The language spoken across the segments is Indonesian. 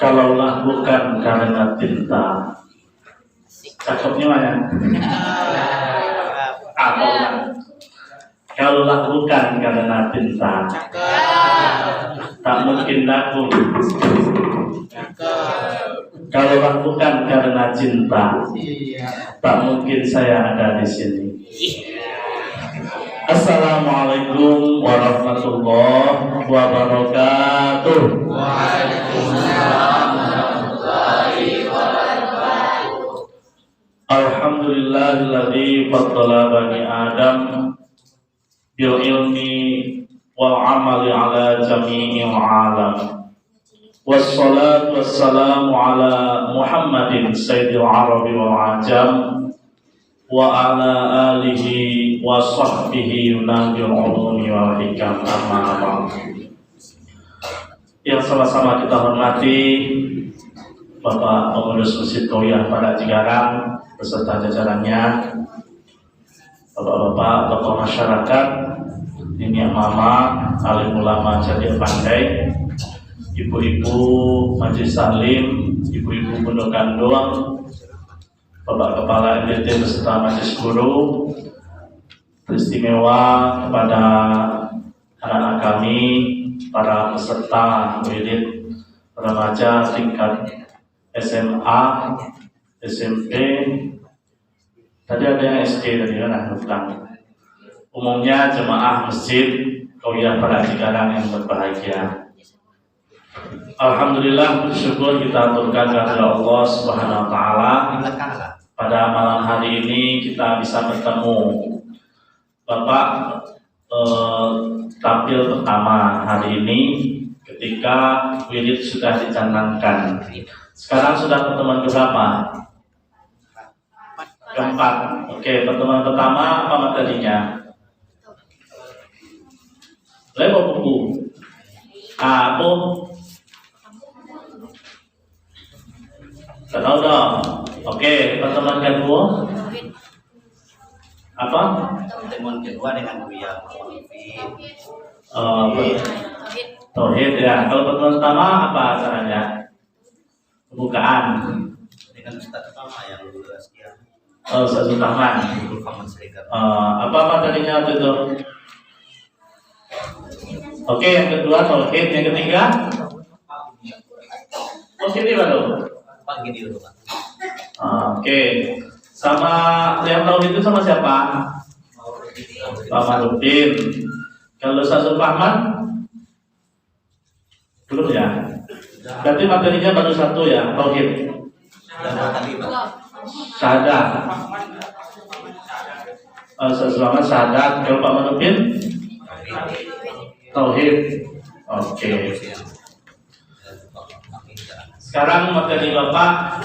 Kalaulah bukan karena cinta. Cakepnya mana? Apa? Kalaulah bukan karena cinta, tak mungkin aku. Kalaulah bukan karena cinta, tak mungkin saya ada di sini. Assalamualaikum warahmatullahi wabarakatuh. Waalaikumsalam warahmatullahi wabarakatuh. Alhamdulillahilladzi faddala bani Adam bil ilmi wal amali ala jami'il alam. Wassalatu wassalamu ala Muhammadin sayyidil arabi wal ajam wa ala alihi wa sahbihi yunadil ulumi wal hikam amma ba'd. Yang sama-sama kita hormati Bapak Pengurus Masjid Qawiyah Pada Cikarang beserta jajarannya, Bapak-bapak tokoh masyarakat, ini mama, alim ulama Jati Pandai, ibu-ibu Majelis Salim, ibu-ibu Pondok Gandong, Bapak Kepala MDT beserta Majelis Guru, beristimewa kepada anak-anak kami, para peserta wirid remaja tingkat SMA, SMP, tadi ada yang SD tadi kan, bukan. Umumnya jemaah Masjid Qawiyah Pada Cikarang yang berbahagia. Alhamdulillah, bersyukur kita aturkan kepada Allah Subhanahu Wa Taala. Pada malam hari ini kita bisa bertemu. Bapak tampil pertama hari ini ketika wirid sudah dicanangkan. Sekarang sudah pertemuan berapa? Keempat. Oke, pertemuan pertama apa materinya? Lewat buku. Apa? Tahu dong. Oke, pertemuan kedua. Apa? Pertemuan kedua dengan Buya Tauhid ya. Kalau pertemuan pertama apa acaranya? Pembukaan dengan Ustaz Tama yang dulu sekian. Ustaz Sulaiman. Apa materinya waktu itu? Oke, yang kedua tauhid, yang ketiga positif baru. Pagi dulu Pak. Oke, sama yang tauhid itu sama siapa? Pak Marudin. Kalau Ustaz Sulaiman belum ya? Berarti materinya baru satu ya, tauhid. Syahadat. Ustaz Sulaiman syahadat. Kalau Pak Marudin tauhid. Oke. Sekarang materi Bapak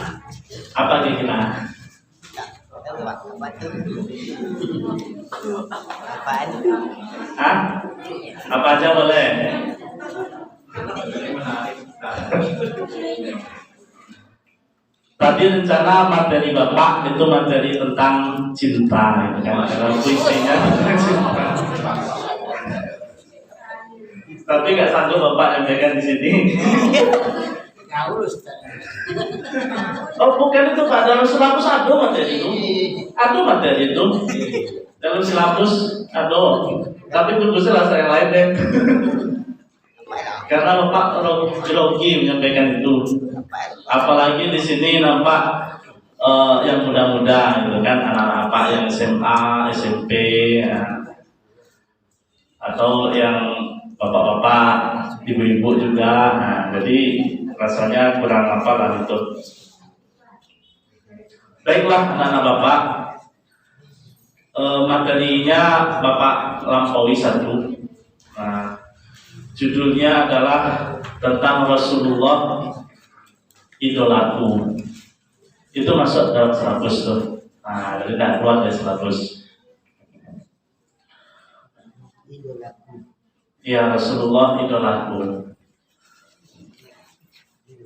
apa kira-kira? Hah? Apa aja boleh? Tadi rencana materi Bapak itu materi tentang cinta, gitu kan? Karena puisinya tentang cinta. Tapi nggak sanggup Bapak nyampaikan di sini. Oh bukan itu Pak, dalam silabus ada materi itu. Ada materi itu. Dalam silabus ada. Tapi tunggu selesai yang lain deh. Karena Bapak grogi menyampaikan itu. Apalagi di sini nampak yang muda-muda gitu kan, anak-anak Pak yang SMA, SMP ya. Atau yang bapak-bapak, ibu-ibu juga. Nah, jadi rasanya kurang apa lah itu. Baiklah anak-anak Bapak, materinya Bapak lampaui satu. Nah, judulnya adalah tentang Rasulullah idolaku. Itu masuk dalam 100 tuh. Nah, jadi tidak keluar dari 100. Ya Rasulullah idolaku.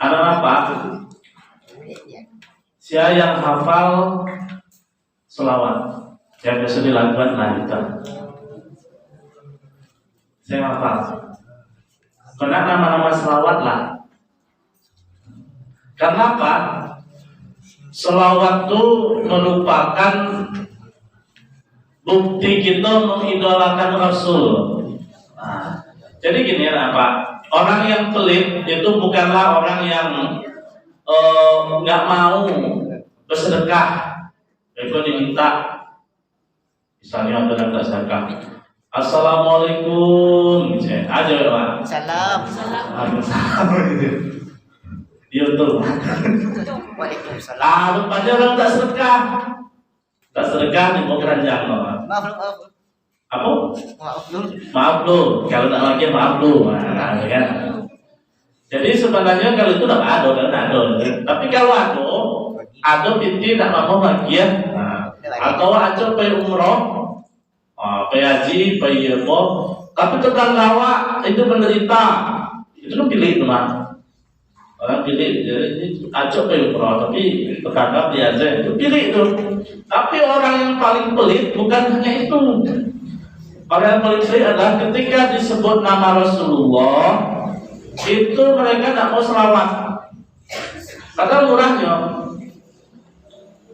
Anak apa? Siapa yang hafal selawat yang biasa dilakukan kita? Saya hafal. Karena nama-nama selawat lah. Karena apa? Selawat itu merupakan bukti kita mengidolakan Rasul. Nah, jadi gini ya Pak, orang yang pelit itu bukanlah orang yang nggak mau bersedekah. Itu diminta, misalnya ada yang sedekah. Assalamualaikum, aja Pak. Salam. Iya betul. Waalaikumsalam. Rupanya orang tak sedekah. Tak sedekah di bawah keranjang Pak. Maaf. Apa? Maaf dulu. Maaf lu, kalau tak lagi maaf lu, nah, kan? Jadi sebenarnya kalau itu tidak ada. Tapi kalau ada binti tidak mau bagian, nah, atau aja pergi umroh, pergi haji, pergi apa, tapi tetangga itu menderita, itu kan pilih teman. Orang pilih, jadi aja pergi umroh, tapi tetangga dia aja itu pilih itu. Tapi orang yang paling pelit bukan hanya itu. Orang yang paling pelit adalah ketika disebut nama Rasulullah, itu mereka tidak mau selawat. Padahal murahnya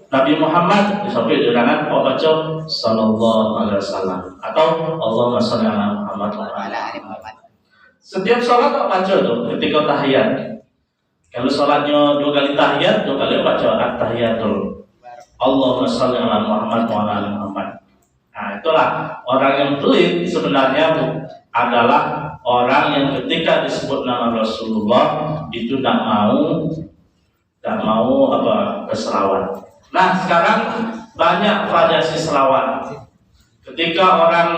Nabi Muhammad disebut dengan baca sallallahu alaihi wasallam atau Allahumma shalli ala Muhammad wa ala ali Muhammad. Setiap sholat kok baca tuh ketika tahiyat. Kalau sholatnya 2 kali tahiyat, 2 kali baca at-tahiyatul. Allahumma shalli ala Muhammad wa ala ali Muhammad. Nah, itulah orang yang pelit sebenarnya adalah orang yang ketika disebut nama Rasulullah itu tidak mau berselawat. Nah, sekarang banyak variasi selawat. Ketika orang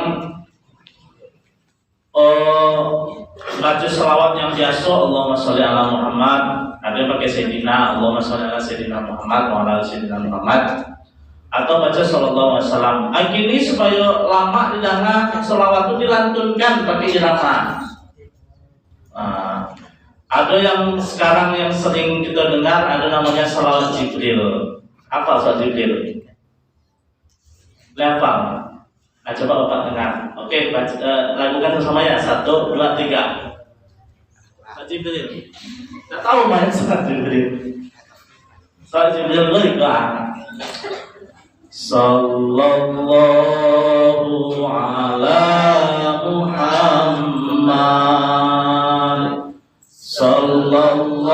baca selawat yang biasa, Allahumma sholli ala Muhammad, ada yang pakai Sayyidina, Allahumma sholli ala Sayyidina Muhammad wa ala Sayyidina Muhammad, atau baca sallallahu alaihi wasallam. Ini supaya lama didengar selawat itu dilantunkan pakai irama. Ada yang sekarang yang sering kita dengar ada namanya salawat Jibril. Apa salawat Jibril? Level. Nah, coba Bapak dengar. Oke, lakukan bersama ya. 1, 2, 3. Salawat Jibril. Tidak tahu main salawat Jibril. Salawat Jibril itu Sallallahu ala Muhammad Sallallahu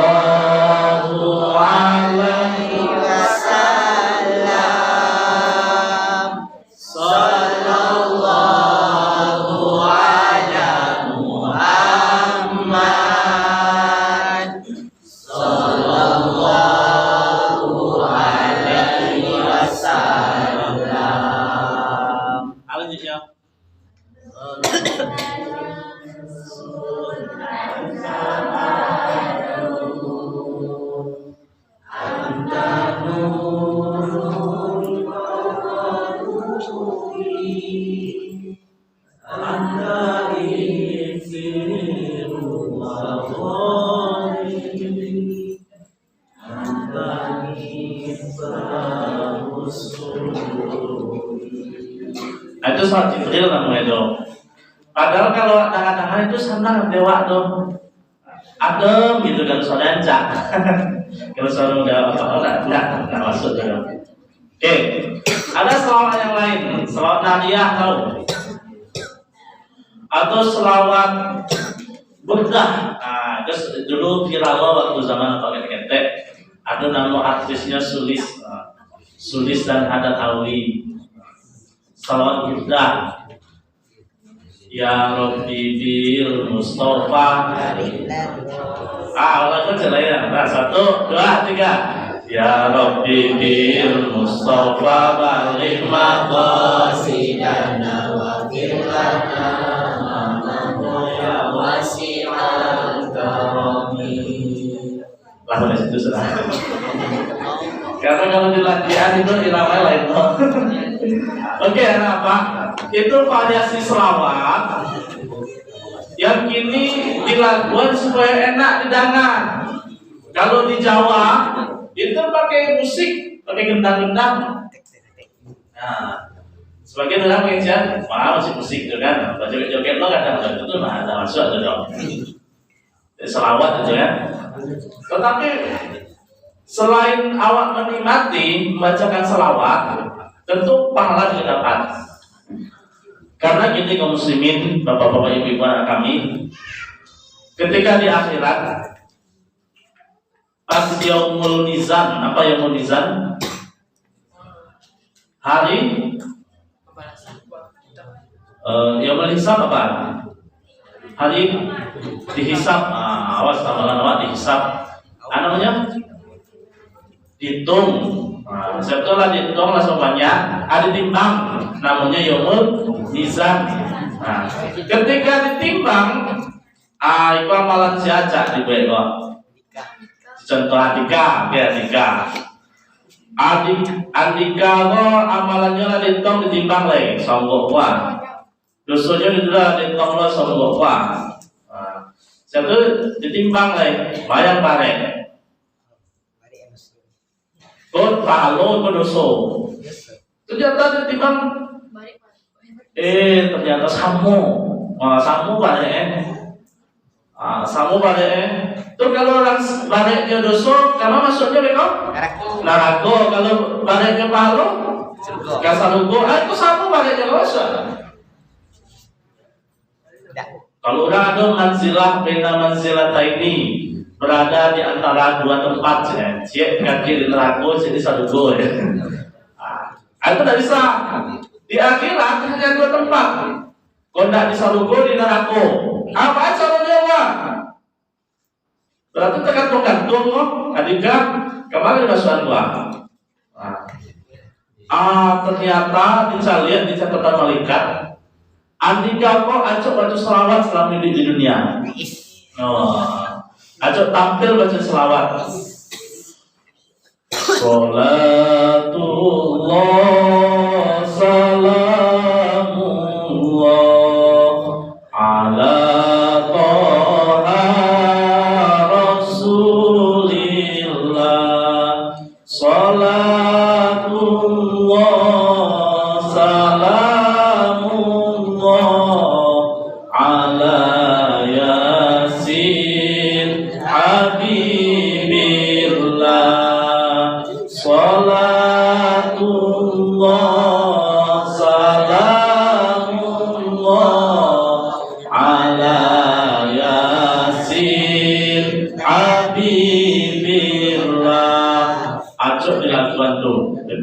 alaihi wasallam Sallallahu ala Muhammad Sallallahu alaihi wasallam. Lanjut ya. Itu salat Jibril namanya itu. Padahal kalau tangan-tangan itu sama dewa tuh. Adem gitu kan sodanca. Kalau soal udah apa enggak masuk gitu. Oke. Ada selawat yang lain, selawat Nadiyah tahu? Atau selawat Burdah. Nah, terus dulu viral waktu zaman apa ketek. Ada nama artisnya Sulis dan Hadat Alwi. Salawat Burdah. Ya Rabbi bil Mustafa. Allah kan celaya. Nah, 1, 2, 3. Ya Rabbi bil Mustafa balik maqasidana wa firlana ya wasi'al karami. Lah dari situ sudah. Karena kalau di latihan itu irama lain. Oke, apa? Itu variasi selawat yang kini dilakukan supaya enak didengar. Kalau di Jawa itu pakai musik, pakai gendang-gendang. Nah, sebagian orang mengejar, wah musik itu kan, joget-joget lo kadang-kadang itu mah ada masuk ada dong. Selawat itu ya. Tetapi Selain awak menikmati membacakan selawat, tentu pahala juga dapat. Karena gini kaum muslimin, bapak-bapak ibu-ibu anak kami, ketika di akhirat pas yaumul mizan, apa yaumul mizan? Hari yaumul hisab apa? Hari dihisab. Awas amalan awak dihisab. Namanya dihitung. Sebetulnya dihitung langsung banyak. Ada timbang, namanya yaumul mizan. Ketika ditimbang, itu amalan siaca di bawah. Contoh Andika, Andika kok amalannya lah dihitung ditimbang lagi, songgok kuah. Dosanya ditulah dihitung lah songgok kuah. Satu ditimbang lagi, bayang bareng. Kau pahalo kau doso. Ternyata ditimbang, ternyata samu bareng. Samu bareng. Tuh kalau orang bareknya dosa, karena masuknya mereka neraka. Kalau bareknya pahalo, kasarugo, itu sama bareknya dosa. Kalau udah ada manzilah bina manzilah ini berada di antara dua tempat, cek kaki di neraka, jadi sarugo. Itu tidak bisa. Di akhirat hanya dua tempat. Kalau tidak di sarugo di neraka, apa caranya Pak? Berarti tergantung Andika kemarin masukan gua. Ternyata bisa lihat di catatan malaikat Andika kok acok baca selawat selama hidup di dunia. Acok tampil baca selawat. Salatullah salamullah ala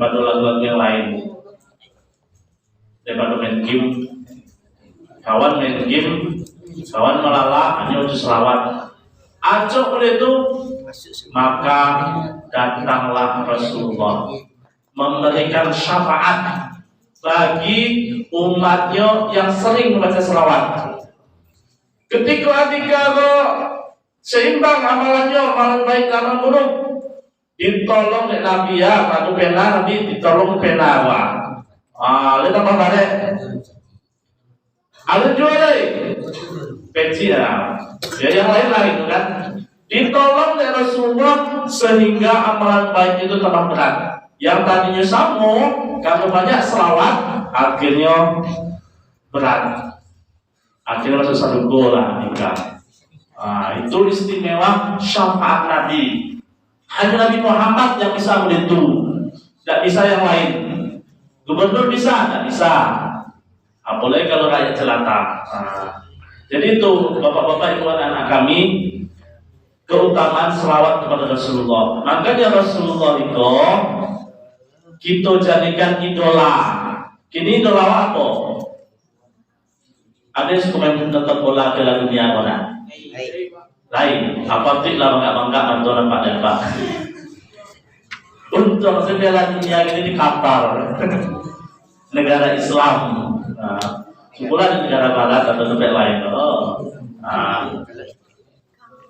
daripada lagu-lagu yang lain, daripada main game, kawan main game, kawan melala hanya untuk selawat. Acok oleh itu, maka datanglah Rasulullah memberikan syafaat bagi umatnya yang sering membaca selawat. Ketika seimbang amalannya, amalan baik dan amalan buruk, ditolong oleh Nabi ya, padu pena Nabi ditolong pena wa. Lihat apa balik? Ada jual peci ya. Yang lain itu kan. Ditolong oleh Rasulullah sehingga amalan baik itu tambah berat. Yang tadinya sama, karena banyak selawat, akhirnya berat. Akhirnya masuk satu gol lah nikah. Itu istimewa syafaat Nabi. Hanya Nabi Muhammad yang bisa begitu, tidak bisa yang lain. Gubernur bisa, tidak bisa. Apalagi kalau rakyat jelata. Jadi itu bapak-bapak ibu anak kami, keutamaan selawat kepada Rasulullah. Makanya Rasulullah itu kita jadikan idola. Kini idola apa? Ada yang suka main nonton bola ke dunia orang. Lain, apa tik lah bangga bantuan Pak dan Pak. Untuk segala dunia ini di Qatar, negara Islam. Sekolah di negara Barat atau tempat lain.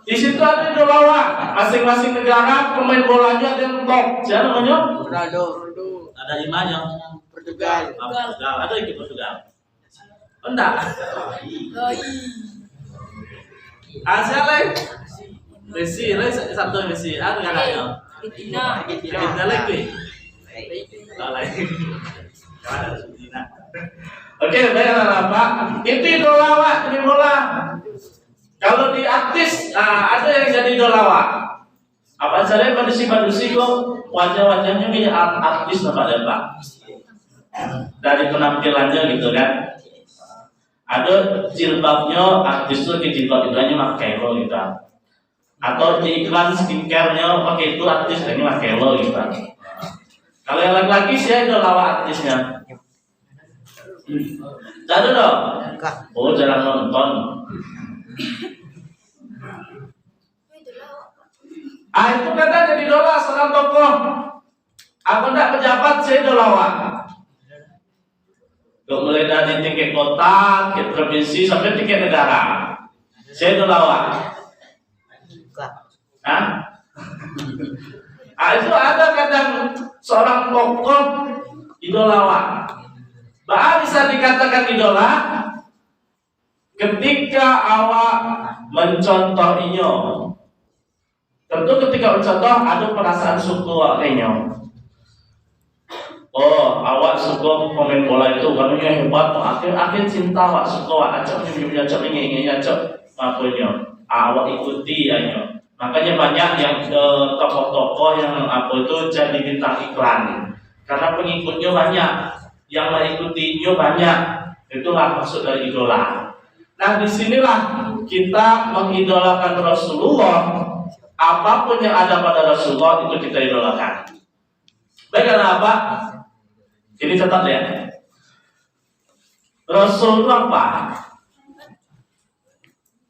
Di situ ada idola, masing-masing negara pemain bolanya ada yang top. Siapa namanya? Ronaldo. Ada lima Portugal. Ada yang di Portugal. Enggak. Asia lain, Messi, satu Messi, ada katanya. Argentina lagi. Lain. Oke, baiklah Pak. Itu idola Pak, ini bola. Kalau di artis, ada yang jadi idola Pak. Apa saja padusi kok wajah-wajahnya kayak artis namanya Pak. Dari penampilannya gitu kan. Ada jilbabnya artis tuh di jilbab itu hanya pakai lo gitu. Atau di iklan skincare-nya pakai itu artis ini pakai lo gitu. Kalau yang laki-laki sih itu lawan artisnya. Jadi dong. Oh jarang nonton. Itu kata jadi idola seorang tokoh. Aku tidak pejabat saya idolawan. Mulai dari tingkat kota, tingkat provinsi sampai tingkat negara. Saya idolawan. Itu ada kadang seorang tokoh idolawan. Bahkan bisa dikatakan idola ketika awak mencontohinya. Tentu ketika mencontoh ada perasaan suku awaknya. Oh, awak suka pemain bola itu karena hebat. Akhir cinta awak suka awak acak ingin acak ngakunya. Awak ikuti aja. Makanya banyak yang tokoh-tokoh yang itu jadi bintang iklan. Karena pengikutnya banyak, yang mengikutinya banyak. Itulah maksud dari idola. Nah, disinilah kita mengidolakan Rasulullah. Apapun yang ada pada Rasulullah itu kita idolakan. Baik, karena apa? Ini catat ya. Rasul itu apa?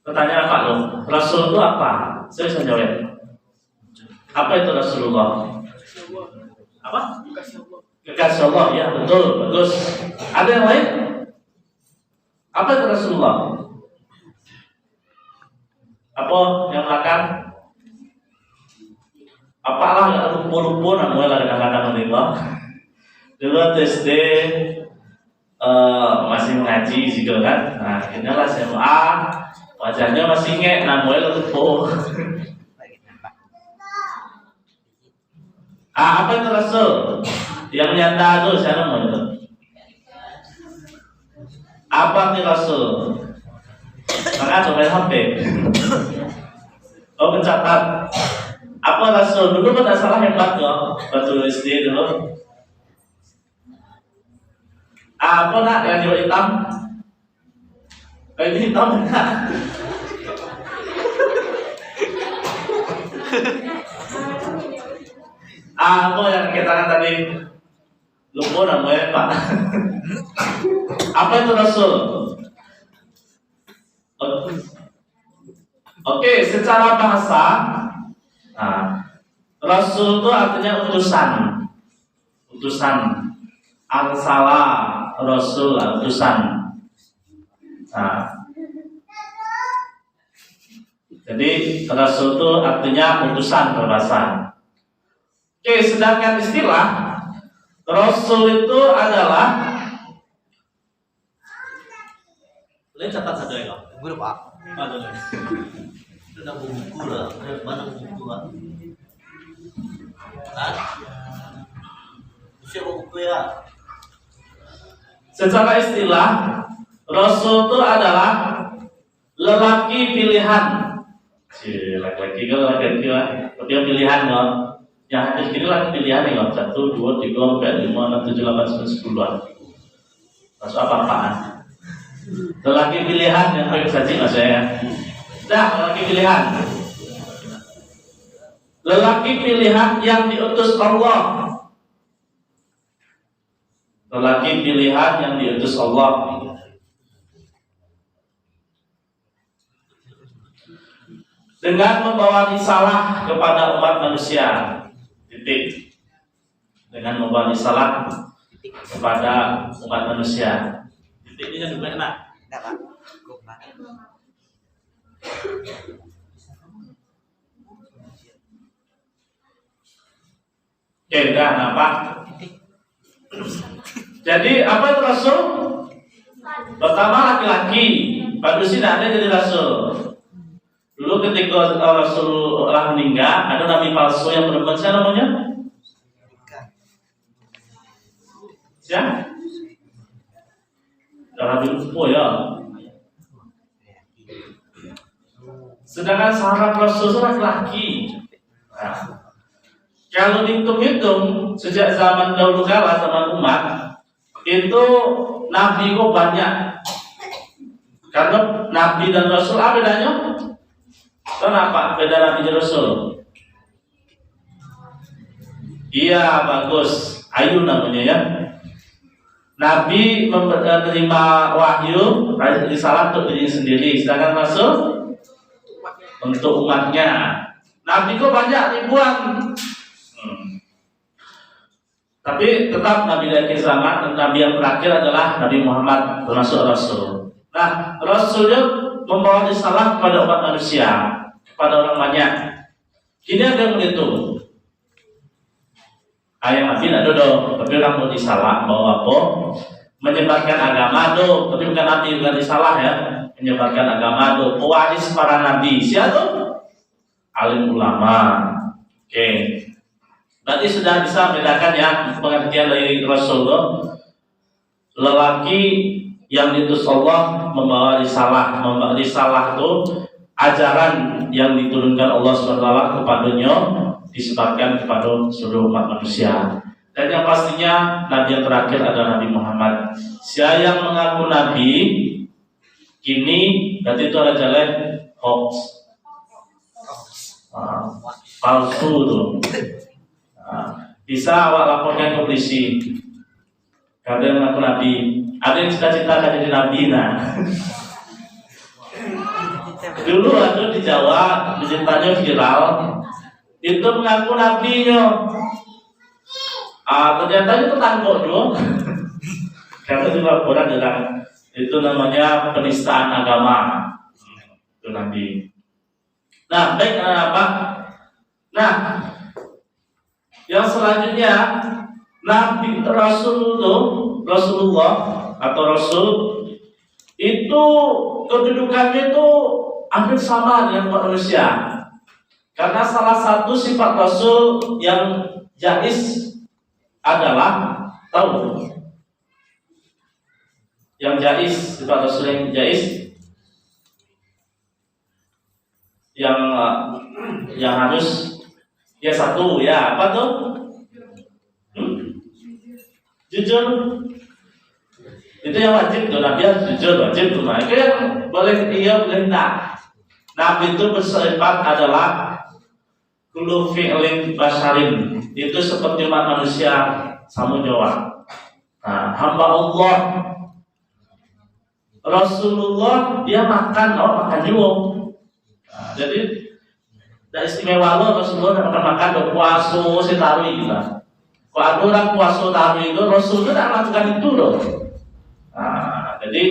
Pertanyaan Pak Lu. Rasul itu apa? Saya bisa jawab. Apa itu Rasulullah? Apa? Kekasih Allah. Ya betul, bagus. Ada yang lain? Apa itu Rasulullah? Apa yang belakang? Apalah nggak lupa namanya kadang-kadang menimba. Dulu SD masih mengaji gitu kan. Nah, inilah SMA. Wajahnya masih inget, namanya lupa. Apa itu Rasul? Yang nyata itu saya mau itu. Apa itu Rasul? Maka coba HP. Oh, mencatat. Apa Rasul? Dulu pada salah hebat kok. Waktu SD dulu. Apa nak yang jual hitam? Kayak hitam enggak? Apa yang kita kan tadi lupa namanya Pak. Apa itu Rasul? Oke, secara bahasa, Rasul itu artinya utusan. Arsala Rasul utusan. Jadi Rasul itu artinya utusan berbahasa. Oke, sedangkan istilah Rasul itu adalah, boleh catat satu ya, Guru Pak. Aduh. Itu nak buku lah. Mana buku Pak? Siapa buku ya? Secara istilah Rasul itu adalah lelaki pilihan. Laki-laki kan laki-laki lah. Dia pilihan kok. Yang hadis kini lagi pilihan nih kok. 1, 2, 3, 4, 5, 6, 7, 8, 9, 10. Masuk apa-apaan? Lelaki pilihan yang paling saji mas saya. Nah, lelaki pilihan. Lelaki pilihan yang diutus Allah. Lelaki pilihan yang diutus Allah. Dengan membawa risalah kepada umat manusia. Titik. Dengan membawa risalah kepada umat manusia. Titik ini juga enak. Oke, udah nampak. Jadi apa itu Rasul? Pertama laki-laki, manusia tidak ada jadi Rasul. Dulu ketika Rasulullah meninggal, ada nabi palsu yang perempuan, siapa namanya? Siapa? Nabi lupa ya. Sedangkan sahabat Rasul itu laki-laki. Nah, kalau dihitung-hitung sejak zaman dahulu kala, zaman umat itu nabi kok banyak. Karena nabi dan rasul apa bedanya? Kenapa beda nabi dan rasul? Iya, bagus. Ayu namanya ya. Nabi menerima wahyu, risalah untuk diri sendiri, sedangkan rasul untuk umatnya. Nabi kok banyak ribuan. Tapi tetap Nabi dari zaman, Nabi yang terakhir adalah Nabi Muhammad termasuk Rasul. Nah, Rasulnya membawa risalah kepada umat manusia, kepada orang banyak. Ini ada yang menghitung. Ayah Nabi tidak duduk, tapi orang mau risalah bawa apa? Menyebarkan agama tuh, tapi bukan Nabi, bukan risalah ya. Menyebarkan agama tuh, pewaris para Nabi. Siapa? Alim ulama. Oke. Berarti sudah bisa membedakan ya pengertian dari Rasulullah. Lelaki yang diutus Allah membawa risalah. Membawa risalah itu ajaran yang diturunkan Allah SWT kepadanya, disebarkan kepada seluruh umat manusia. Dan yang pastinya Nabi yang terakhir adalah Nabi Muhammad. Siapa yang mengaku Nabi kini berarti itu adalah jalan hoax, palsu tuh. Bisa awak laporkan ke polisi. Ada yang mengaku Nabi, ada yang cita-cita jadi Nabi. Nah, dulu ada di Jawa, ceritanya viral. Itu mengaku nabinya. Ternyata itu tangkok dong. Karena itu laporan dengan itu namanya penistaan agama. Itu nabi. Nah, baik apa? Nah, yang selanjutnya Nabi Rasulullah atau Rasul itu kedudukannya itu hampir sama dengan manusia. Karena salah satu sifat Rasul yang jais adalah tahu. Yang jais, sifat Rasul yang jais yang harus ya satu ya apa tuh? Jujur. Itu yang wajib tuh, Nabi harus jujur, wajib tuh. Nah, itu yang boleh iya boleh enggak. Nabi itu bersifat adalah kullu fi'lin basharin, itu seperti umat manusia sama Jawa. Nah, hamba Allah Rasulullah dia makan, makan juga. Nah, jadi tidak istimewa lo Rasulullah tidak makan berpuasa setaruh gitu. Kalau orang puasa taruh itu Rasul itu tidak melakukan itu loh. Nah, jadi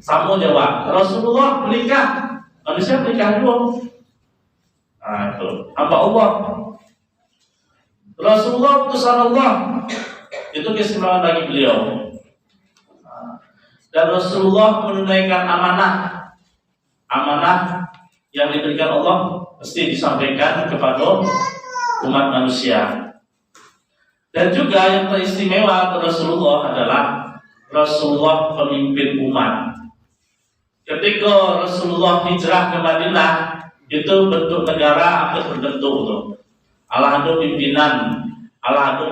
sama Jawa. Rasulullah menikah, manusia menikah juga. Nah, itu hamba Allah. Rasulullah utusan Allah. Itu keistimewaan bagi beliau. Dan Rasulullah menunaikan amanah yang diberikan Allah mesti disampaikan kepada umat manusia. Dan juga yang teristimewa Rasulullah adalah Rasulullah pemimpin umat. Ketika Rasulullah hijrah ke Madinah, itu bentuk negara hampir berbentuk tuh. Allah ada pimpinan, Allah ada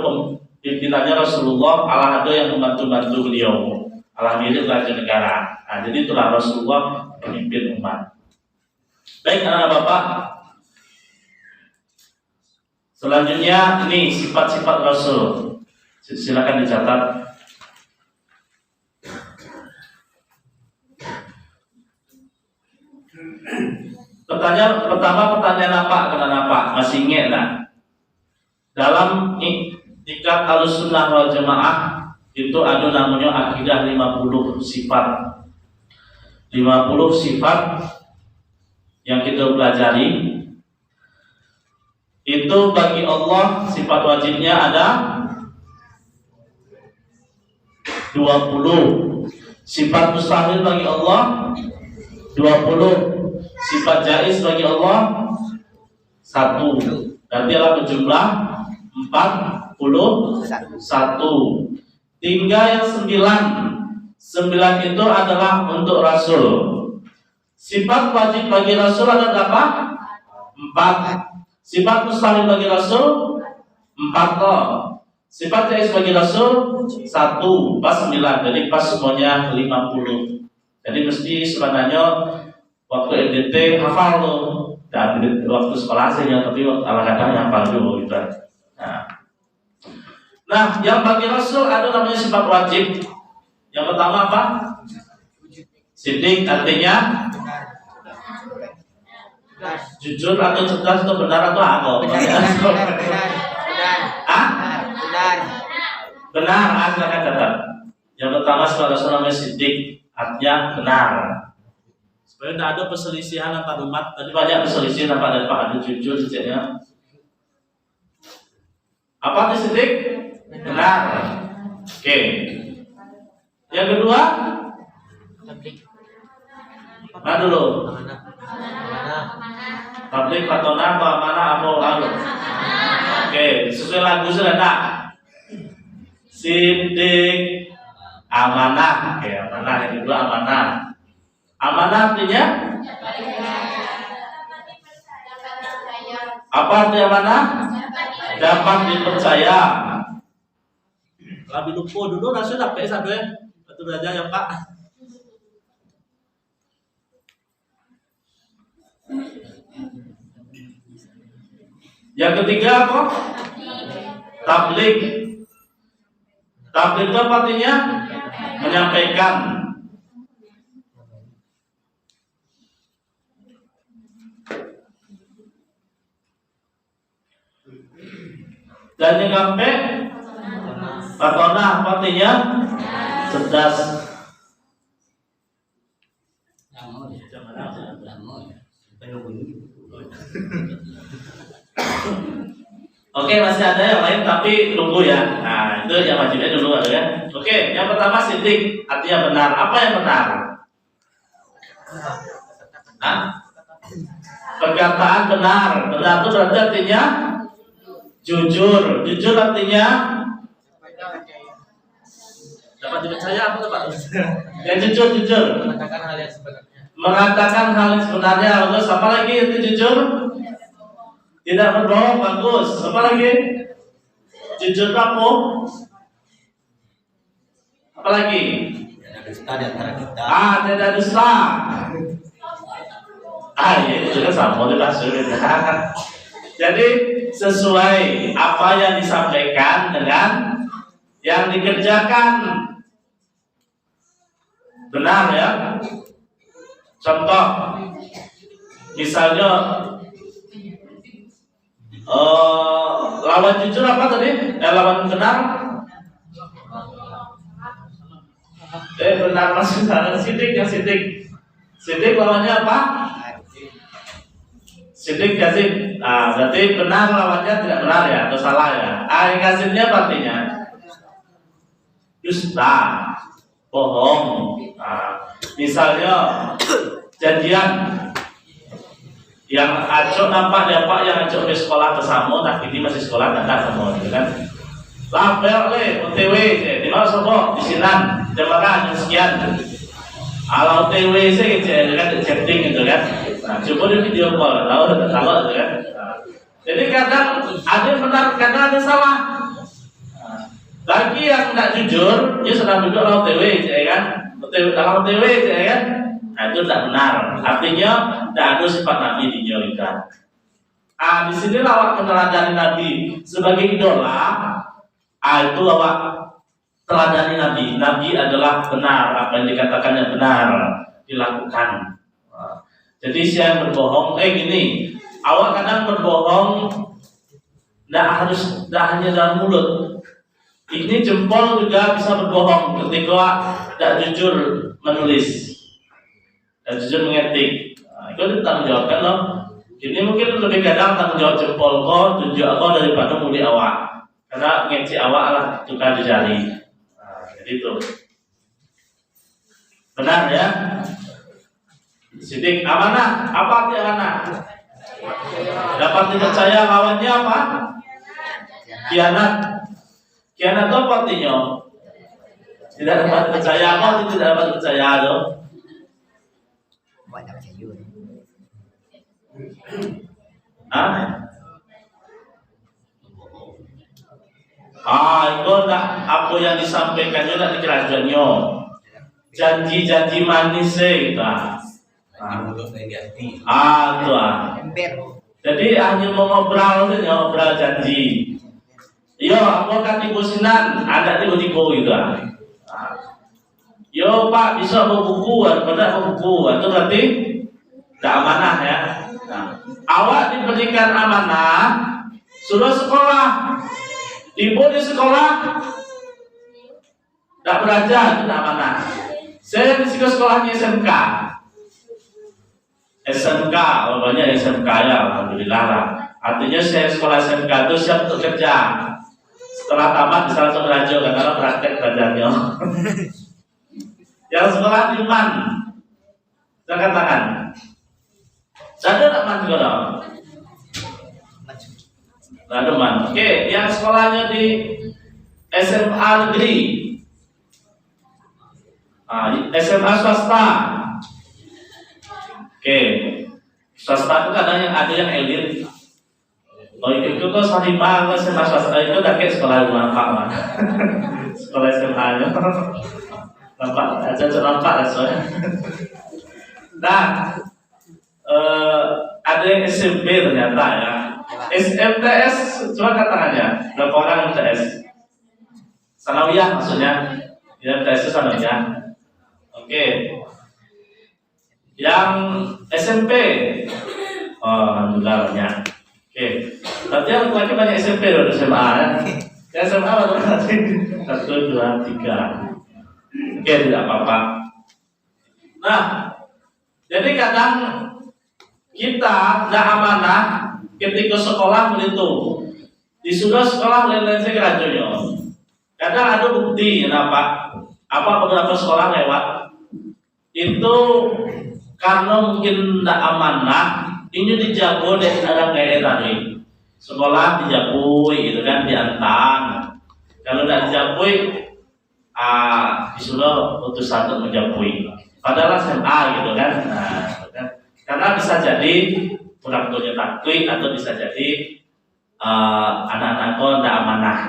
pimpinannya Rasulullah, Allah ada yang membantu beliau. Allah milik raja negara. Nah, jadi itulah Rasulullah pemimpin umat. Baik anak-anak Bapak, selanjutnya ini sifat-sifat Rasul. Silakan dicatat. Pertanyaan apa? Masih ingat tak? Dalam ikat Ahlussunnah wal Jamaah itu ada namanya akidah 50 sifat. 50 sifat yang kita pelajari. Itu bagi Allah sifat wajibnya ada 20. Sifat mustahil bagi Allah 20. Sifat jaiz bagi Allah 1. Berarti adalah berjumlah 41. Tinggal yang 9 itu adalah untuk Rasul. Sifat wajib bagi Rasul ada berapa? 4. Sifat mustahil bagi Rasul 4 toh. Sifat jaiz bagi Rasul 1, pas 9. Jadi pas semuanya 50. Jadi mesti sebenarnya waktu LDT hafal tuh. Dan waktu sekolah sih ya, tapi kadang hafal dulu gitu. Nah, yang bagi Rasul ada namanya sifat wajib. Yang pertama apa? Sidik, artinya jujur atau cerdas atau benar atau apa? Benar, silakan catat. Yang pertama sifat Rasul namanya sidik, artinya benar. Supaya tidak ada perselisihan antar umat. Tadi banyak perselisihan nampak dari Pak Adu jujur sejaknya. Apa itu sidik? Benar. Oke. Yang kedua, mana dulu? Tablik, patona, apa amanah, apa lalu? Oke, sesuai lagu sudah tak? Sidik, amanah. Oke, amanah. Yang kedua amanah. Amanah artinya apa artinya amanah? Dapat dipercaya. Lebih lupa dulu langsung dapat satu ya. Betul aja ya Pak. Yang ketiga apa? Tablik. Tablik itu apa artinya? Menyampaikan. Dan yang keempat, patona artinya cerdas. Oke, masih ada yang lain tapi tunggu ya. Nah, itu yang wajibnya dulu ada ya. Oke, yang pertama sidik artinya benar. Apa yang benar? Nah, perkataan benar. Benar itu berarti artinya jujur. Jujur artinya dapat dipercaya apa tuh Pak? Ya jujur. Mengatakan hal yang sebenarnya. Mengatakan hal yang sebenarnya. Terus apa lagi itu jujur? Tidak berbohong, bagus. Apa lagi? Jujur kamu. Apa lagi? Tidak dusta di antara kita. Tidak dusta. Ya itu kan sama dengan sulit. Jadi sesuai apa yang disampaikan dengan yang dikerjakan. Benar ya? Contoh, misalnya lawan jujur apa tadi? Lawan benar? Benar maksudnya sidik ya sidik. Sidik lawannya apa? Sidik kasih. Berarti benar lawannya tidak benar ya atau salah ya? Yang kasihnya artinya dusta, bohong. Misalnya janjian yang acok nampak yang acok di sekolah bersama, tapi ini masih sekolah tidak sama, gitu kan? Lapel OTW, di mana sobo di sinan, jamaah sekian. Kalau OTW sih, kan chatting gitu kan? Nah, coba di video call, tahu gitu kan? Jadi kadang ada yang benar, kadang ada yang salah. Bagi yang tidak jujur, dia sedang duduk dalam OTW, kan? Dalam OTW, kan? Nah itu tidak benar. Artinya tidak ada sifat Nabi dijauhkan. Di sini awak meneladani Nabi sebagai idola. Itu awak teladani Nabi. Nabi adalah benar, apa yang dikatakannya benar dilakukan. Jadi siapa yang berbohong, gini, awak kadang berbohong, tidak hanya dalam mulut. Ini jempol juga bisa berbohong ketika tidak jujur menulis dan jujur mengetik. Itu tanggung jawabkan loh. Ini mungkin lebih kadang tanggung jawab jempol kau, tunjuk kau daripada mulut awak. Karena ngeci awak lah tukar di jari. Jadi itu benar ya. Sidik amanah. Apa arti amanah? Dapat dipercaya, lawannya apa? Khianat. Khianat itu apa artinya? Tidak dapat percaya. Apa tidak dapat percaya Itu nak apa yang disampaikan juga di kerajaannya. Janji-janji manis itu. Itu. Jadi hanya mau ngobrol saja, ngobrol janji. Yo, apa kan ibu sinan, ada tiba-tiba gitu. Yo Pak, bisa bawa buku, benar bawa buku, itu berarti tidak amanah ya. Awak diberikan amanah, sudah sekolah, ibu di sekolah, tidak belajar, itu tidak amanah. Saya di sekolahnya SMK, pokoknya SMK ya, alhamdulillah lah. Artinya saya sekolah SMK itu siap untuk kerja. Setelah tamat bisa langsung belajar karena praktek belajarnya. Yang sekolah di mana? Angkat tangan. Saya tak man juga dong. Ada man. Oke, yang sekolahnya di SMA negeri, SMA swasta. Oke, swasta itu kadang ada yang elit. Oh itu tuh Sarima, SMA swasta itu kayak sekolah nampak mah. Sekolah SMA-nya. Nampak aja nampak lah soalnya. Nah, ada yang SMP ternyata ya. MTS coba katakannya berapa orang MTS? Sanawiyah maksudnya. Ya MTS itu sanawiyah. Oke. Yang SMP, alhamdulillah banyak. Oke. Berarti yang laki banyak SMP loh SMA ya. SMA berapa nanti? 1, 2, 3. Oke, tidak apa-apa. Nah, jadi kadang kita tidak amanah ketika sekolah itu. Disuruh sekolah lain-lain saya keracunya. Kadang ada bukti, kenapa? Apa beberapa sekolah lewat itu karena mungkin tidak amanah. Ini dijago dari orang kayak tadi. Sekolah dijabui gitu kan, diantang. Kalau tidak dijabui, disuruh utusan untuk menjabui. Padahal SMA gitu kan. Nah, karena bisa jadi kurang punya takwi atau bisa jadi anak-anak kau tidak amanah.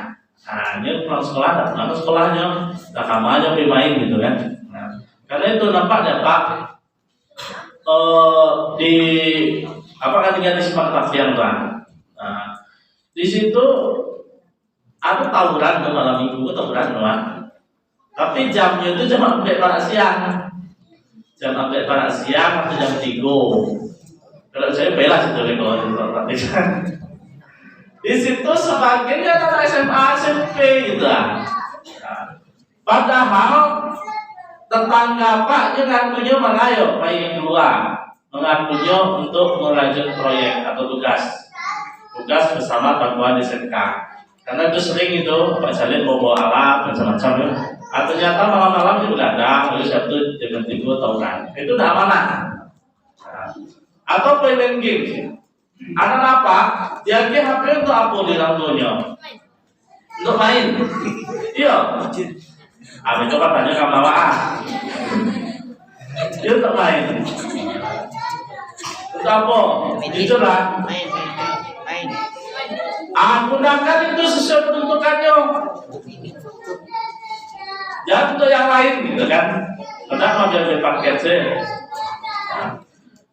Nah, ini pulang sekolah, tidak pulang sekolahnya, tak kamu aja bermain gitu kan. Nah, karena itu nampak ya Pak. Di apa katanya di Semak Tafian Bang. Nah, di situ aku tawuran malam minggu tawuran Bang. Tapi jamnya itu jam 4 pada siang. Jam 4 pada siang atau jam 3. Kalau saya bela situ kalau di di situ sebagian anak SMA SMP gitu. Nah, padahal tetangga Pak ngakunya mengayo bayi keluar, mengakunya untuk melanjut proyek atau tugas bersama bantuan SMK. Karena itu sering itu Pak Salim bawa alat macam-macam ya. Ternyata malam-malam itu begadang, lalu Sabtu jam 3 tawuran. Itu tidak amanah. Atau main game. Anak apa? Dia ke HP untuk apa di rantunya? Untuk main. Iya. Coba tanya ke Mawaan. Dia untuk main. Untuk apa? Jujur lah. Main. Gunakan itu sesuai peruntukannya. Jangan untuk yang lain gitu kan. Kenapa biar paket sih?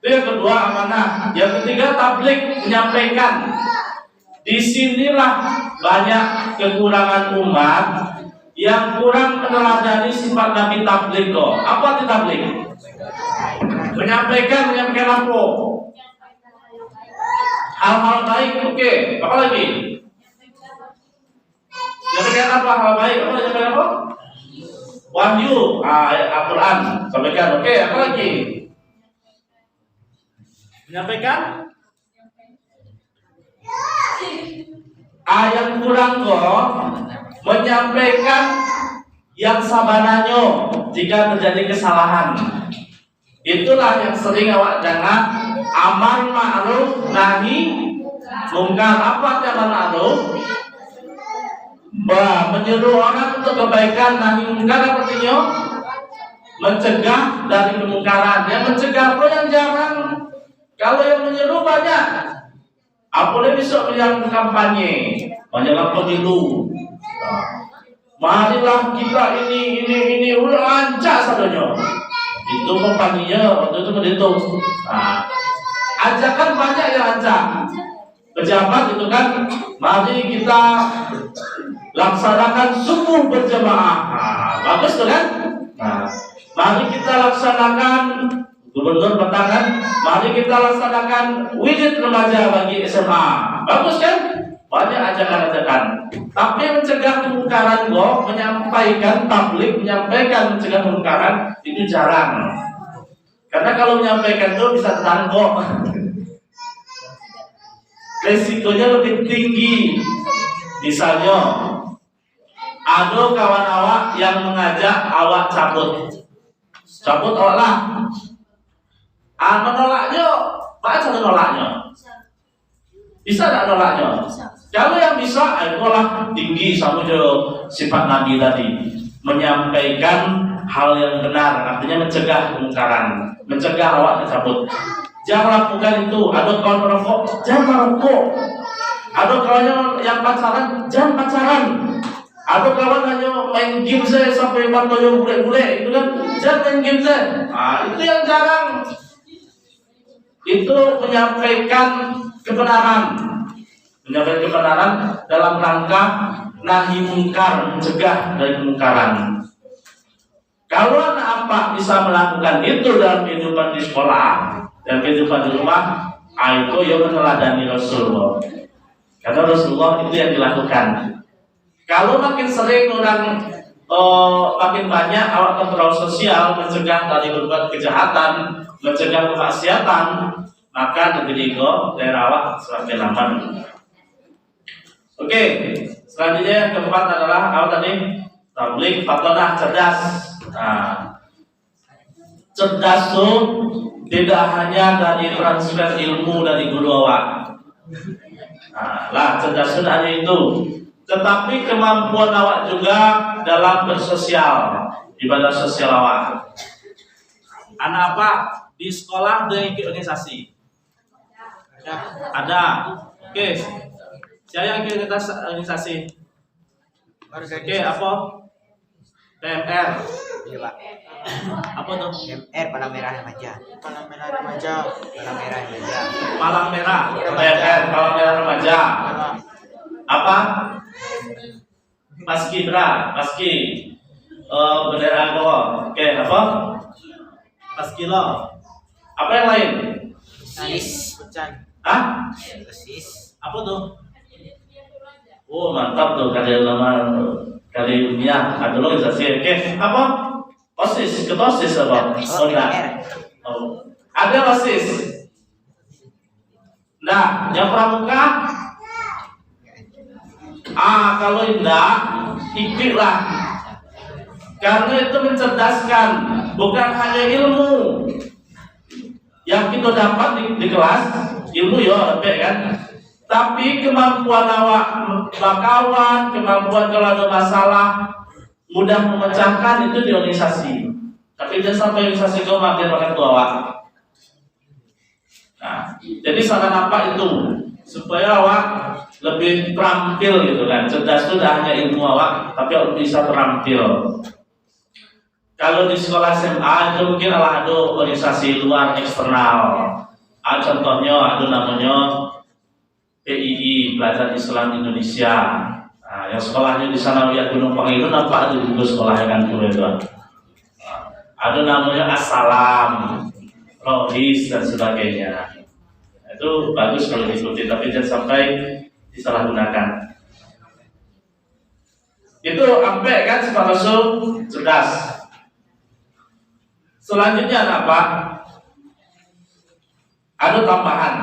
Itu yang kedua amanah. Yang ketiga tabligh, menyampaikan. Disinilah banyak kekurangan umat yang kurang meneladani sifat Nabi tabligh kok. Apa itu tabligh? Menyampaikan apa? Hal-hal baik, oke. Apa lagi? Menyampaikan apa hal baik? Apa menyampaikan apa? Wahyu, Al-Quran. Sampaikan, oke. Apa lagi? Menyampaikan? Yang kurang kok menyampaikan yang sabananya jika terjadi kesalahan. Itulah yang sering awak dengar amar ma'ruf nahi mungkar. Apa amar ma'ruf? Menyuruh orang untuk kebaikan, nahi mungkar artinya mencegah dari kemungkaran. Yang mencegah apa yang jangan. Kalau yang menyuruh banyak, Apalagi besok yang kampanye, banyak pemilu. Marilah kita ini udah lancak sadanya. Itu kampanyenya waktu itu berhitung. Nah, ajakan banyak yang lancak. Pejabat itu kan, mari kita laksanakan subuh berjamaah. Nah, bagus tuh kan? Nah, mari kita laksanakan gubernur katakan, mari kita laksanakan wirid remaja bagi SMA. Bagus kan? Banyak ajakan-ajakan. Tapi mencegah kemungkaran menyampaikan tablik, menyampaikan mencegah kemungkaran itu jarang. Karena kalau menyampaikan itu bisa tertangkap. Resikonya lebih tinggi. Misalnya, ada kawan awak yang mengajak awak cabut awak lah. Menolaknya, baca menolaknya. Bisa tak nolaknya? Kalau yang bisa, itulah tinggi sama sifat Nabi tadi, menyampaikan hal yang benar, artinya mencegah kemungkaran, mencegah awak cabut. Jangan lakukan itu. Ada kawan merokok, jangan merokok. Ada kawan yang pacaran, jangan pacaran. Ada kawan hanya main game saya sampai matonya bule-bule, itu kan, jangan main game saya. Nah, itu yang jarang. Itu menyampaikan kebenaran, dalam rangka nahi mungkar, mencegah dari kemungkaran. Kalau anak apa bisa melakukan itu dalam kehidupan di sekolah dan kehidupan di rumah, itu yang meneladani Rasulullah. Karena Rasulullah itu yang dilakukan. Kalau makin sering orang makin banyak awak kontrol sosial, mencegah dari berbuat kejahatan, mencegah kemaksiatan, maka negeri daerah awak semakin aman. Oke, selanjutnya yang keempat adalah apa tadi? Tablik fatonah, cerdas. Nah, cerdas itu tidak hanya dari transfer ilmu dari guru awak. Nah, cerdas itu hanya itu, tetapi kemampuan awak juga dalam bersosial, ibadah sosial awak. Anak apa di sekolah ada yang ikut organisasi? Ada. Oke. Siapa yang ikut organisasi? Oke, apa? PMR. Iya, Pak. Apa tuh? PMR Palang Merah Remaja. Palang Merah, PMR Palang Merah Remaja. Apa? Paskibra, bendera Angkor. Oke, apa? Paskilo. Apa yang lain? Sis. Hah? Sis. Apa tuh? Oh, mantap tuh, kali ilmiah, ada organisasi. Oke, apa? OSIS, ketosis apa? Oh, enggak. Oh. Ada OSIS. Nah, yang pramuka? Kalau enggak, ikutlah. Karena itu mencerdaskan, bukan hanya ilmu yang kita dapat di kelas, ilmu ya, kan? Tapi kemampuan awak berkawan, kemampuan kalau ada masalah mudah memecahkan itu di organisasi. Tapi jangan sampai organisasi kau makin tua awak. Nah, jadi saran apa itu supaya awak lebih terampil gitu kan. Cerdas itu tidak hanya ilmu awak, tapi awak bisa terampil. Kalau di sekolah SMA itu mungkin ada organisasi luar eksternal. Contohnya ada namanya PII, Pelajar Islam Indonesia. Nah, yang sekolahnya di Sanawiyah Gunung Pangil itu nampak di buku sekolahnya kan itu. Ada namanya Assalam, Rohis dan sebagainya. Itu bagus kalau diikuti, tapi jangan sampai disalahgunakan. Itu sampai kan sifat Rasul cerdas. Selanjutnya apa? Ada tambahan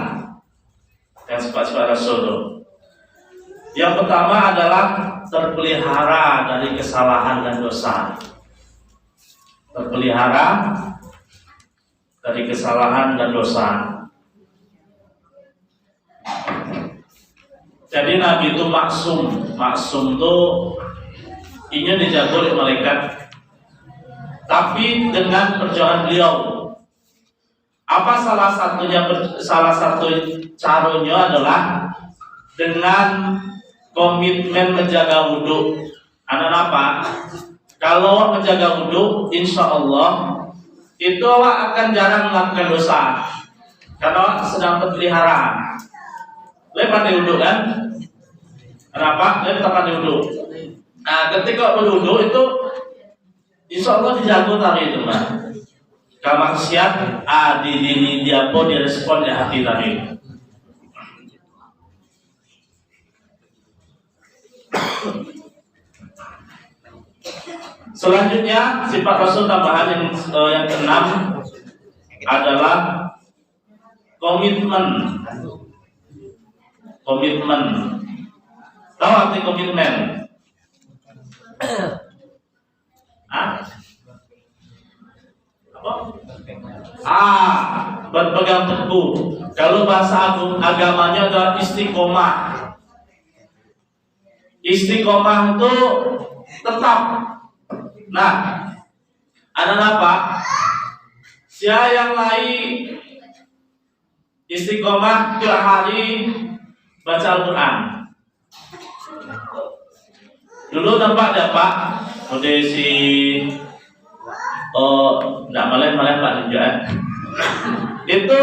yang sifat Rasul. Yang pertama adalah terpelihara dari kesalahan dan dosa. Terpelihara dari kesalahan dan dosa. Jadi Nabi itu maksum. Maksum itu ingin dijaga oleh malaikat. Tapi dengan perjuangan beliau, Apa salah satu caranya adalah dengan komitmen menjaga wudhu. Anak apa? Kalau menjaga wudhu, insya Allah itu akan jarang melakukan dosa karena sedang berpelihara. Lepas di wudhu kan? Kenapa? Lepas di wudhu. Nah, ketika berwudhu itu insya Allah dijaga tadi itu mah. Kalau maksiat, di diri dia pun direspon di hati tadi. Selanjutnya sifat Rasul tambahan yang keenam adalah komitmen. Komitmen. Tahu arti komitmen? Berpegang teguh. Kalau bahasa agamanya adalah istiqomah. Istiqomah itu tetap. Nah, ada apa? Siapa yang lain istiqomah tiap hari baca Al-Quran. Dulu nampak ada Pak, kondisi enggak malah Pak juga. Itu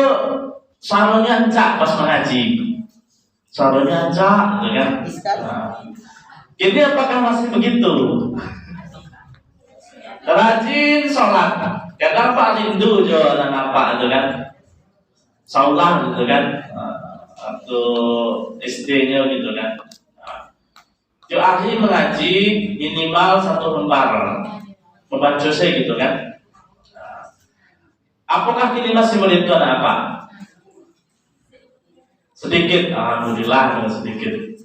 sarungnya encak pas mengaji. Sarungnya encak, gitu kan? Ini apakah masih begitu? Rajin sholat, kadang Pak rindu jo dan apa itu kan, sholat gitu kan, waktu SD-nya gitu kan. Jo ahli mengaji minimal 1 lembar membaca gitu kan. Apakah kini masih menit itu ada apa? Sedikit, alhamdulillah sedikit.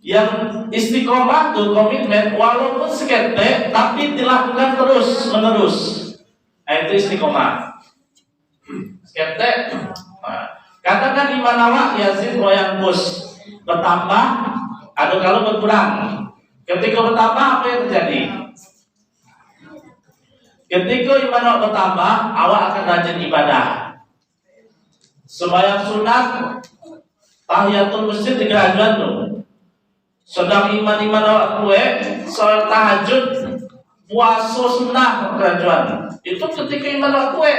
Yang istiqomah tuh komitmen walaupun seketek tapi dilakukan terus menerus. Itu istiqomah. Seketek. Katakan di mana wak yazid wa yanqus, bertambah atau kalau berkurang. Ketika bertambah apa yang terjadi? Ketika iman awak bertambah, awak akan rajin ibadah. Sembahyang sunat, tahiyatul masjid 3 ajuan tuh. Sedang iman awak kue, sholat tahajud, puasa sunnah kerajuan. Itu ketika iman awak kue.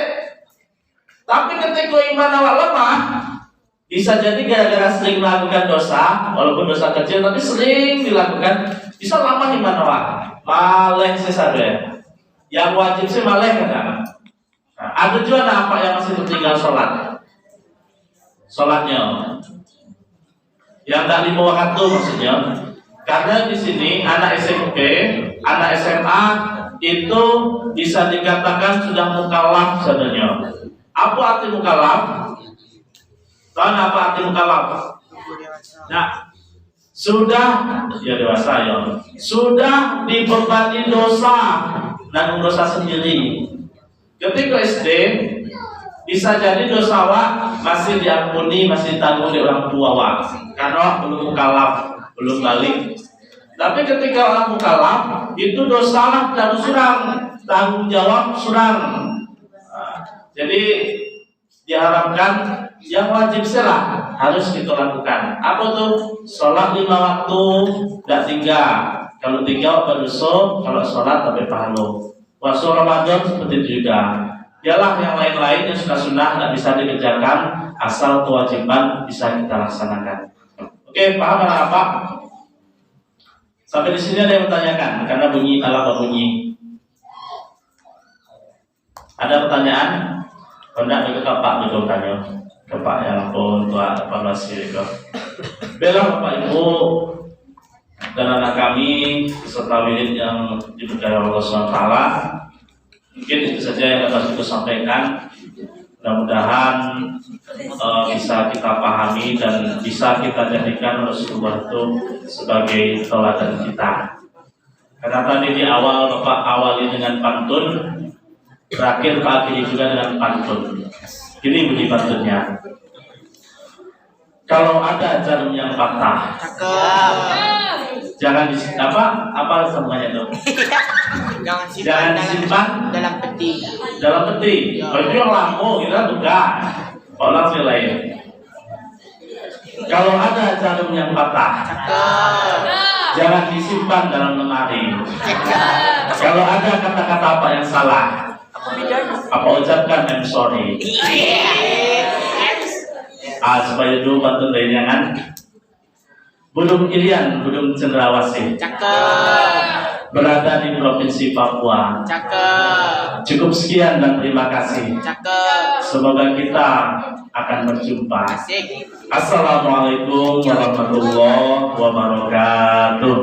Tapi ketika iman awak lemah, bisa jadi gara-gara sering melakukan dosa, walaupun dosa kecil tapi sering dilakukan, bisa lama iman awak. Maleh sesadar. Yang wajib sih maleh kan? Ada juga apa yang masih tertinggal sholat? Sholatnya yang tak 5 waktu maksudnya. Karena di sini anak SMP, anak SMA itu bisa dikatakan sudah mukallaf sebenarnya. Apa arti mukallaf? Tahu apa arti mukallaf? Nah, sudah ya dewasa ya. Sudah dibebani dosa dan dosa sendiri. Ketika SD bisa jadi dosa wak masih diampuni, masih ditanggung di orang tua wak karena belum mukallaf, belum balik. Tapi ketika orang mukallaf itu dosa lah dan surang, tanggung jawab surang. Jadi diharapkan yang wajib salah harus kita lakukan. Apa tuh? Sholat 5 waktu tidak 3. Kalau 3 berdosa, kalau sholat tapi pahala. Puasa Ramadan seperti itu juga. Ialah yang lain-lain yang sunnah tidak bisa dikerjakan asal kewajiban bisa kita laksanakan. Oke, paham apa? Sampai di sini ada yang bertanyakan karena bunyi ala bunyi. Ada pertanyaan? Hendak ke Pak betul tanya. Ke Pak yang pun tua evaluasi itu. Bela Bapak Ibu dan anak kami serta wirid yang diberkahi Allah SWT. Mungkin itu saja yang dapat kita sampaikan. Mudah-mudahan bisa kita pahami dan bisa kita jadikan Rasulullah itu sebagai teladan kita. Karena tadi di awal Bapak awali dengan pantun, terakhir Pak akhiri juga dengan pantun. Ini bunyi pantunnya. Kalau ada jarum yang patah, jangan apa semuanya itu. Jangan disimpan dalam peti. Dalam peti. Kalau itu yang lampu kita tukar. Orang sih lain. Kalau ada jarum yang patah, Cakep. jangan disimpan dalam lemari. Cakep. Kalau ada kata-kata apa yang salah, apa ucapkan I'm sorry. Supaya dulu bantu jangan. Belum Ilian, belum Cendrawasih. Cakep. Berada di Provinsi Papua. Cakep. Cukup sekian dan terima kasih. Cakep. Semoga kita akan berjumpa. Asik. Assalamualaikum warahmatullahi wabarakatuh.